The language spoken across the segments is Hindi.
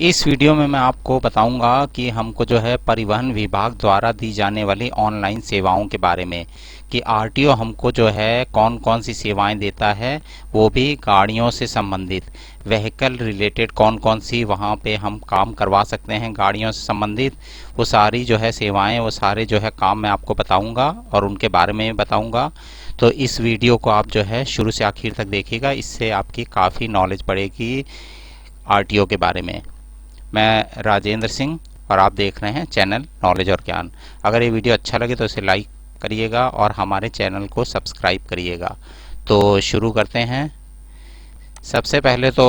इस वीडियो में मैं आपको बताऊंगा कि हमको जो है परिवहन विभाग द्वारा दी जाने वाली ऑनलाइन सेवाओं के बारे में कि आरटीओ हमको जो है कौन कौन सी सेवाएं देता है, वो भी गाड़ियों से संबंधित व्हीकल रिलेटेड कौन कौन सी वहां पे हम काम करवा सकते हैं गाड़ियों से संबंधित। वो सारी जो है सेवाएं, वो सारे जो है काम मैं आपको बताऊंगा और उनके बारे में बताऊंगा। तो इस वीडियो को आप जो है शुरू से आखिर तक देखिएगा, इससे आपकी काफ़ी नॉलेज बढ़ेगी आरटीओ के बारे में। मैं राजेंद्र सिंह और आप देख रहे हैं चैनल नॉलेज और ज्ञान। अगर ये वीडियो अच्छा लगे तो इसे लाइक करिएगा और हमारे चैनल को सब्सक्राइब करिएगा। तो शुरू करते हैं। सबसे पहले तो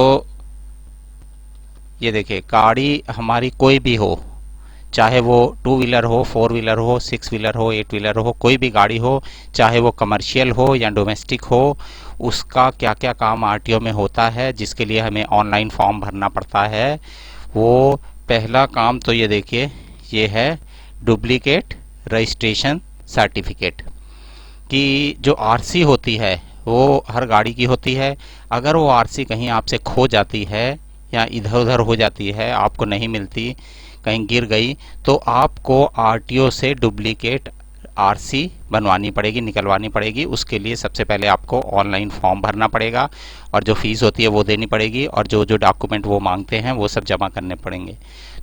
ये देखिए, गाड़ी हमारी कोई भी हो, चाहे वो 2 व्हीलर हो, 4 व्हीलर हो, 6 व्हीलर हो, 8 व्हीलर हो, कोई भी गाड़ी हो, चाहे वो कमर्शियल हो या डोमेस्टिक हो, उसका क्या क्या काम आरटीओ में होता है जिसके लिए हमें ऑनलाइन फॉर्म भरना पड़ता है। वो पहला काम तो ये देखिए, ये है डुप्लीकेट रजिस्ट्रेशन सर्टिफिकेट। कि जो आरसी होती है वो हर गाड़ी की होती है। अगर वो आरसी कहीं आपसे खो जाती है या इधर उधर हो जाती है, आपको नहीं मिलती, कहीं गिर गई, तो आपको आरटीओ से डुप्लीकेट आरसी बनवानी पड़ेगी, निकलवानी पड़ेगी। उसके लिए सबसे पहले आपको ऑनलाइन फॉर्म भरना पड़ेगा और जो फीस होती है वो देनी पड़ेगी और जो जो डॉक्यूमेंट वो मांगते हैं वो सब जमा करने पड़ेंगे।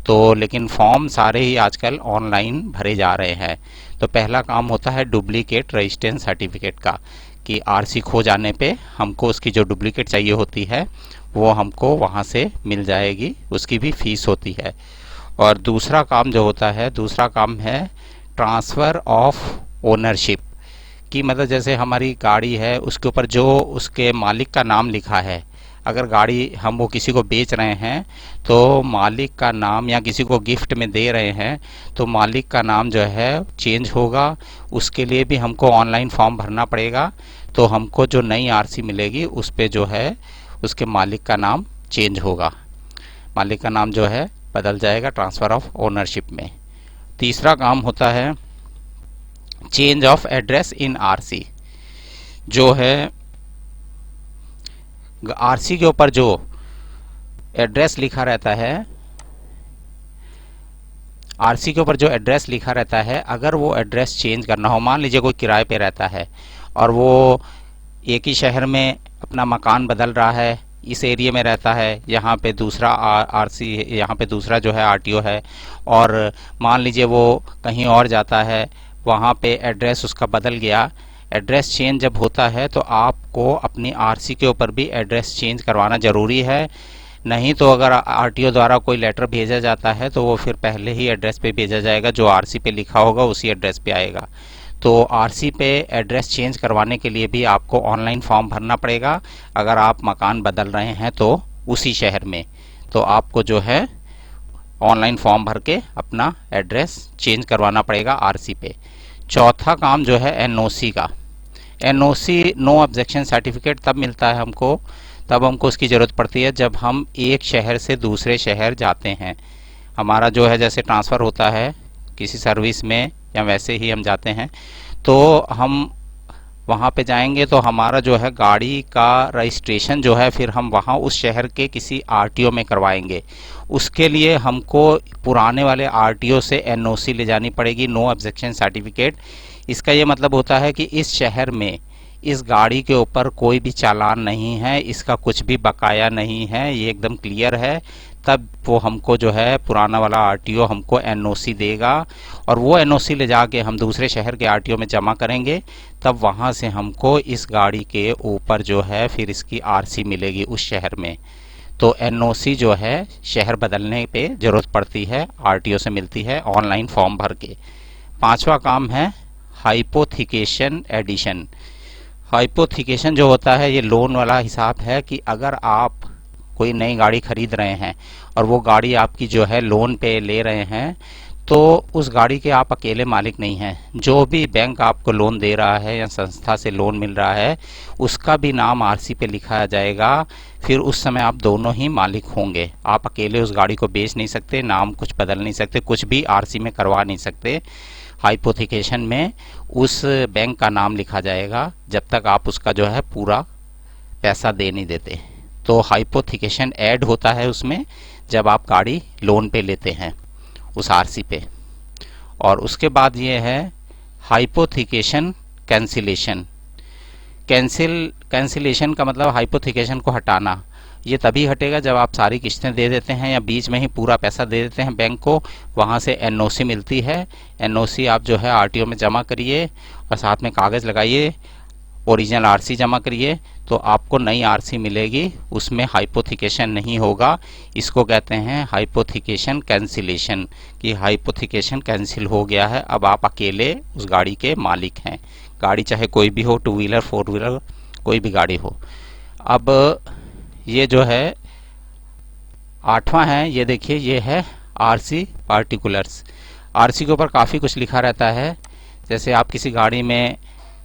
तो लेकिन फॉर्म सारे ही आजकल ऑनलाइन भरे जा रहे हैं। तो पहला काम होता है डुप्लीकेट रजिस्ट्रेशन सर्टिफिकेट का, कि आरसी खो जाने पे हमको उसकी जो डुप्लीकेट चाहिए होती है वो हमको वहाँ से मिल जाएगी, उसकी भी फीस होती है। और दूसरा काम जो होता है, दूसरा काम है ट्रांसफ़र ऑफ ओनरशिप। कि मतलब जैसे हमारी गाड़ी है, उसके ऊपर जो उसके मालिक का नाम लिखा है, अगर गाड़ी हम वो किसी को बेच रहे हैं तो मालिक का नाम, या किसी को गिफ्ट में दे रहे हैं तो मालिक का नाम जो है चेंज होगा। उसके लिए भी हमको ऑनलाइन फॉर्म भरना पड़ेगा। तो हमको जो नई आरसी मिलेगी उस पे जो है उसके मालिक का नाम चेंज होगा, मालिक का नाम जो है बदल जाएगा ट्रांसफ़र ऑफ ओनरशिप में। तीसरा काम होता है change of address in RC. जो है आरसी के ऊपर जो एड्रेस लिखा रहता है, आरसी के ऊपर जो एड्रेस लिखा रहता है, अगर वो एड्रेस चेंज करना हो, मान लीजिए कोई किराए पे रहता है और वो एक ही शहर में अपना मकान बदल रहा है, इस एरिया में रहता है, यहाँ पे दूसरा आरसी, यहाँ पे दूसरा जो है आरटीओ है, और मान लीजिए वो कहीं और जाता है, वहाँ पे एड्रेस उसका बदल गया। एड्रेस चेंज जब होता है तो आपको अपनी आरसी के ऊपर भी एड्रेस चेंज करवाना ज़रूरी है। नहीं तो अगर आरटीओ द्वारा कोई लेटर भेजा जाता है तो वो फिर पहले ही एड्रेस पे भेजा जाएगा, जो आरसी पे लिखा होगा उसी एड्रेस पे आएगा। तो आरसी पे एड्रेस चेंज करवाने के लिए भी आपको ऑनलाइन फॉर्म भरना पड़ेगा। अगर आप मकान बदल रहे हैं तो उसी शहर में, तो आपको जो है ऑनलाइन फॉर्म भर के अपना एड्रेस चेंज करवाना पड़ेगा आरसी पे। चौथा काम जो है एनओसी का। एनओसी, नो ऑब्जेक्शन सर्टिफिकेट, तब मिलता है हमको, तब हमको उसकी ज़रूरत पड़ती है जब हम एक शहर से दूसरे शहर जाते हैं। हमारा जो है जैसे ट्रांसफ़र होता है किसी सर्विस में या वैसे ही हम जाते हैं, तो हम वहाँ पे जाएंगे तो हमारा जो है गाड़ी का रजिस्ट्रेशन जो है फिर हम वहाँ उस शहर के किसी आरटीओ में करवाएंगे। उसके लिए हमको पुराने वाले आरटीओ से एनओसी ले जानी पड़ेगी, नो ऑब्जेक्शन सर्टिफिकेट। इसका ये मतलब होता है कि इस शहर में इस गाड़ी के ऊपर कोई भी चालान नहीं है, इसका कुछ भी बकाया नहीं है, ये एकदम क्लियर है। तब वो हमको जो है पुराना वाला आरटीओ हमको एनओसी देगा और वो एनओसी ले जाके हम दूसरे शहर के आरटीओ में जमा करेंगे। तब वहाँ से हमको इस गाड़ी के ऊपर जो है फिर इसकी आरसी मिलेगी उस शहर में। तो एनओसी जो है शहर बदलने पे ज़रूरत पड़ती है, आरटीओ से मिलती है ऑनलाइन फॉर्म भर के। पांचवा काम है हाइपोथिकेशन एडिशन। हाइपोथिकेशन जो होता है ये लोन वाला हिसाब है कि अगर आप कोई नई गाड़ी खरीद रहे हैं और वो गाड़ी आपकी जो है लोन पे ले रहे हैं, तो उस गाड़ी के आप अकेले मालिक नहीं हैं। जो भी बैंक आपको लोन दे रहा है या संस्था से लोन मिल रहा है उसका भी नाम आरसी पे लिखा जाएगा। फिर उस समय आप दोनों ही मालिक होंगे। आप अकेले उस गाड़ी को बेच नहीं सकते, नाम कुछ बदल नहीं सकते, कुछ भी आरसी में करवा नहीं सकते। हाइपोथिकेशन में उस बैंक का नाम लिखा जाएगा जब तक आप उसका जो है पूरा पैसा दे नहीं देते। तो हाइपोथिकेशन ऐड होता है उसमें, जब आप गाड़ी लोन पे लेते हैं उस आरसी पे। और उसके बाद ये है हाइपोथिकेशन कैंसिलेशन। कैंसिलेशन का मतलब हाइपोथिकेशन को हटाना। ये तभी हटेगा जब आप सारी किस्तें दे देते हैं या बीच में ही पूरा पैसा दे देते हैं बैंक को, वहाँ से एनओसी मिलती है। एनओसी आप जो है आरटीओ में जमा करिए और साथ में कागज़ लगाइए, ओरिजिनल आरसी जमा करिए, तो आपको नई आरसी मिलेगी, उसमें हाइपोथिकेशन नहीं होगा। इसको कहते हैं हाइपोथिकेशन कैंसिलेशन, कि हाइपोथिकेशन कैंसिल हो गया है, अब आप अकेले उस गाड़ी के मालिक हैं। गाड़ी चाहे कोई भी हो, 2 व्हीलर 4 व्हीलर कोई भी गाड़ी हो। अब ये जो है 8वां है, ये देखिए, ये है आरसी पार्टिकुलर्स। आरसी के ऊपर काफ़ी कुछ लिखा रहता है। जैसे आप किसी गाड़ी में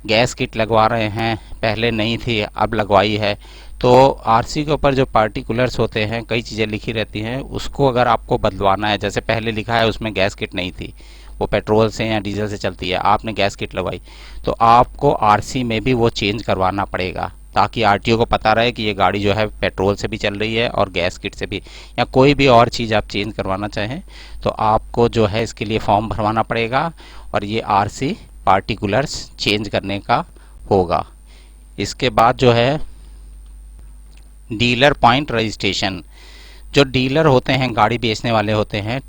गैस किट लगवा रहे हैं, पहले नहीं थी अब लगवाई है, तो आरसी के ऊपर जो पार्टिकुलर्स होते हैं, कई चीज़ें लिखी रहती हैं, उसको अगर आपको बदलवाना है, जैसे पहले लिखा है उसमें गैस किट नहीं थी, वो पेट्रोल से या डीजल से चलती है, आपने गैस किट लगवाई, तो आपको आरसी में भी वो चेंज करवाना पड़ेगा, ताकि आरटीओ को पता रहे कि ये गाड़ी जो है पेट्रोल से भी चल रही है और गैस किट से भी, या कोई भी और चीज़ आप चेंज करवाना चाहें तो आपको जो है इसके लिए फॉर्म भरवाना पड़ेगा, और ये आरसी पार्टिकुलर्स चेंज करने का होगा। इसके बाद जो है डीलर पॉइंट रजिस्ट्रेशन। जो डीलर होते हैं, गाड़ी बेचने वाले होते हैं,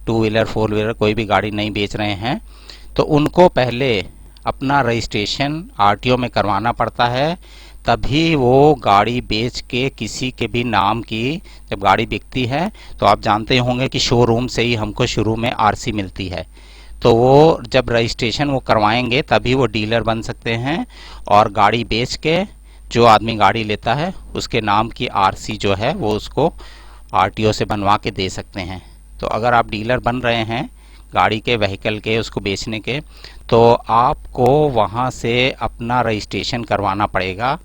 2 व्हीलर 4 व्हीलर कोई भी गाड़ी नहीं बेच रहे हैं, तो उनको पहले अपना रजिस्ट्रेशन आरटीओ में करवाना पड़ता है, तभी वो गाड़ी बेच के किसी के भी नाम की, जब गाड़ी बिकती है तो आप जानते होंगे कि शोरूम से ही हमको शुरू में आरसी मिलती है, तो वो जब रजिस्ट्रेशन वो करवाएंगे तभी वो डीलर बन सकते हैं, और गाड़ी बेच के जो आदमी गाड़ी लेता है उसके नाम की आरसी जो है वो उसको आरटीओ से बनवा के दे सकते हैं। तो अगर आप डीलर बन रहे हैं गाड़ी के, व्हीकल के, उसको बेचने के, तो आपको वहाँ से अपना रजिस्ट्रेशन करवाना पड़ेगा,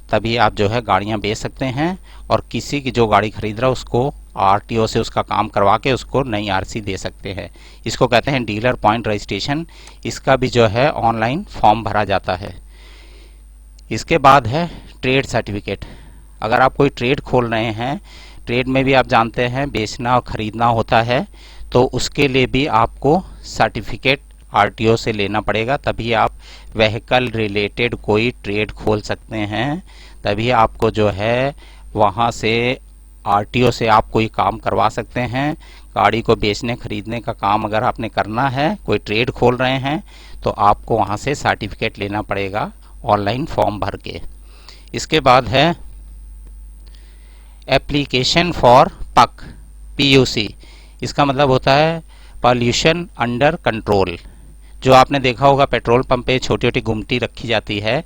तभी आप जो है गाड़ियाँ बेच सकते हैं, और किसी की जो गाड़ी खरीद रहा है उसको आरटीओ से उसका काम करवा के उसको नई आरसी दे सकते हैं। इसको कहते हैं डीलर पॉइंट रजिस्ट्रेशन। इसका भी जो है ऑनलाइन फॉर्म भरा जाता है। इसके बाद है ट्रेड सर्टिफिकेट। अगर आप कोई ट्रेड खोल रहे हैं, ट्रेड में भी आप जानते हैं बेचना और ख़रीदना होता है, तो उसके लिए भी आपको सर्टिफिकेट आरटीओ से लेना पड़ेगा, तभी आप व्हीकल रिलेटेड कोई ट्रेड खोल सकते हैं, तभी आपको जो है वहाँ से आरटीओ से आप कोई काम करवा सकते हैं। गाड़ी को बेचने खरीदने का काम अगर आपने करना है, कोई ट्रेड खोल रहे हैं, तो आपको वहाँ से सर्टिफिकेट लेना पड़ेगा ऑनलाइन फॉर्म भर के। इसके बाद है एप्लीकेशन फॉर पक, PUC। इसका मतलब होता है पॉल्यूशन अंडर कंट्रोल। जो आपने देखा होगा पेट्रोल पंप पे छोटी छोटी गुमटी रखी जाती है,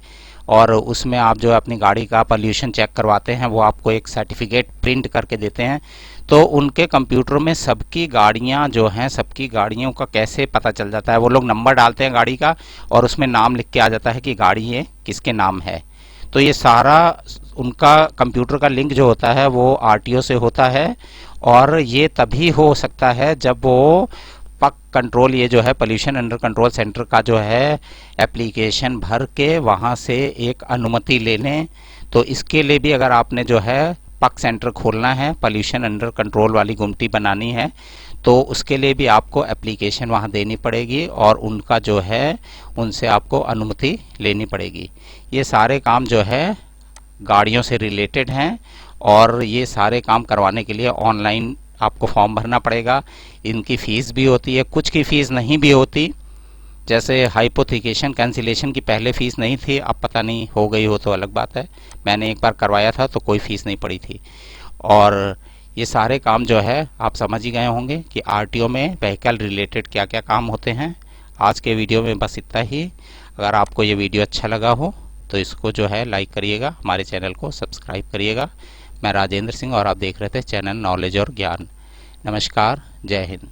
और उसमें आप जो अपनी गाड़ी का पॉल्यूशन चेक करवाते हैं, वो आपको एक सर्टिफिकेट प्रिंट करके देते हैं। तो उनके कंप्यूटर में सबकी गाड़ियां जो हैं, सबकी गाड़ियों का कैसे पता चल जाता है, वो लोग नंबर डालते हैं गाड़ी का और उसमें नाम लिख के आ जाता है कि गाड़ी ये किसके नाम है। तो ये सारा उनका कंप्यूटर का लिंक जो होता है वो आरटीओ से होता है, और ये तभी हो सकता है जब वो पक कंट्रोल, ये जो है पोल्यूशन अंडर कंट्रोल सेंटर का जो है एप्लीकेशन भर के वहाँ से एक अनुमति ले लें। तो इसके लिए भी अगर आपने जो है पक सेंटर खोलना है, पोल्यूशन अंडर कंट्रोल वाली गुमटी बनानी है, तो उसके लिए भी आपको एप्लीकेशन वहाँ देनी पड़ेगी, और उनका जो है उनसे आपको अनुमति लेनी पड़ेगी। ये सारे काम जो है गाड़ियों से रिलेटेड हैं, और ये सारे काम करवाने के लिए ऑनलाइन आपको फॉर्म भरना पड़ेगा। इनकी फ़ीस भी होती है, कुछ की फ़ीस नहीं भी होती, जैसे हाइपोथिकेशन कैंसिलेशन की पहले फ़ीस नहीं थी, अब पता नहीं हो गई हो तो अलग बात है। मैंने एक बार करवाया था तो कोई फ़ीस नहीं पड़ी थी। और ये सारे काम जो है आप समझ ही गए होंगे कि आरटीओ में व्हीकल रिलेटेड क्या क्या काम होते हैं। आज के वीडियो में बस इतना ही। अगर आपको ये वीडियो अच्छा लगा हो तो इसको जो है लाइक करिएगा, हमारे चैनल को सब्सक्राइब करिएगा। मैं राजेंद्र सिंह और आप देख रहे थे चैनल नॉलेज और ज्ञान। नमस्कार, जय हिंद।